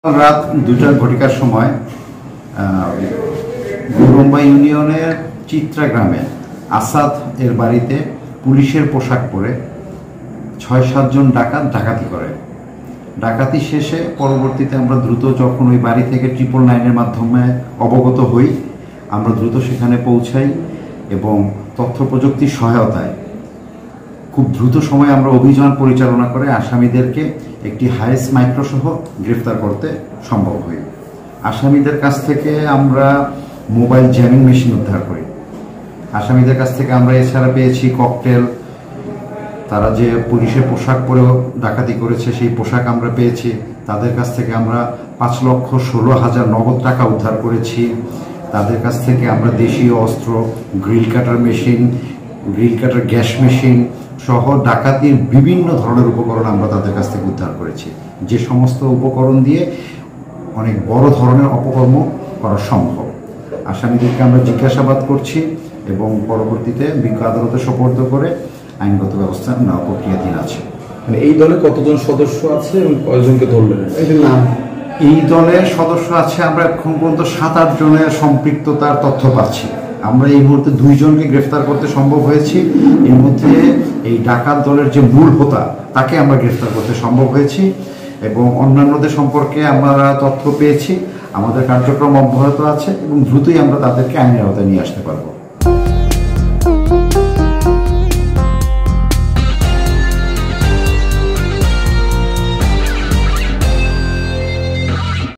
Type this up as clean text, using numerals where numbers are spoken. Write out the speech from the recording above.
রাত 2টার ঘটিকার সময় গৌরম্বা ইউনিয়নের চিত্রা গ্রামে আসাদ এর বাড়িতে পুলিশের পোশাক পরে ৬-৭ জন ডাকাত ডাকাতি করে। ডাকাতি শেষে পরবর্তীতে আমরা দ্রুত যখন ওই বাড়ি থেকে 999-এর মাধ্যমে অবগত হই, আমরা দ্রুত সেখানে পৌঁছাই এবং তথ্য প্রযুক্তির সহায়তায় খুব দ্রুত সময়ে আমরা অভিযান পরিচালনা করে আসামিদেরকে একটি হাইস মাইক্রোসহ গ্রেফতার করতে সম্ভব হয়। আসামিদের কাছ থেকে আমরা মোবাইল জ্যামিং মেশিন উদ্ধার করি। আসামিদের কাছ থেকে আমরা এছাড়া পেয়েছি ককটেল, তারা যে পুলিশের পোশাক পরেও ডাকাতি করেছে সেই পোশাক আমরা পেয়েছি। তাদের কাছ থেকে আমরা 5,16,000 নগদ টাকা উদ্ধার করেছি। তাদের কাছ থেকে আমরা দেশীয় অস্ত্র, গ্রিল কাটার মেশিন, গ্রিল কাটার গ্যাস মেশিন সহ ডাকাতির বিভিন্ন ধরনের উপকরণ আমরা তাদের কাছ থেকে উদ্ধার করেছি, যে সমস্ত উপকরণ দিয়ে অনেক বড় ধরনের অপকর্ম করা সম্ভব। আসামিদেরকে আমরা জিজ্ঞাসাবাদ করছি এবং পরবর্তীতে বিজ্ঞ আদালতে সোপর্দ করে আইনগত ব্যবস্থা নেওয়া প্রক্রিয়াধীন আছে। মানে এই দলে কতজন সদস্য আছে এবং কয়জনকে ধরলেন? এই দলের সদস্য আছে আমরা এখন পর্যন্ত 7-8 জনের সম্পৃক্ততার তথ্য পাচ্ছি। আমরা এই মুহূর্তে 2 জনকে গ্রেফতার করতে সম্ভব হয়েছি। এর মধ্যে এই ডাকাত দলের যে মূল হোতা তাকে আমরা গ্রেফতার করতে সম্ভব হয়েছি এবং অন্যান্যদের সম্পর্কে আমরা তথ্য পেয়েছি। আমাদের কার্যক্রম অব্যাহত আছে এবং দ্রুতই আমরা তাদেরকে আইনের আওতায় নিয়ে আসতে পারবো।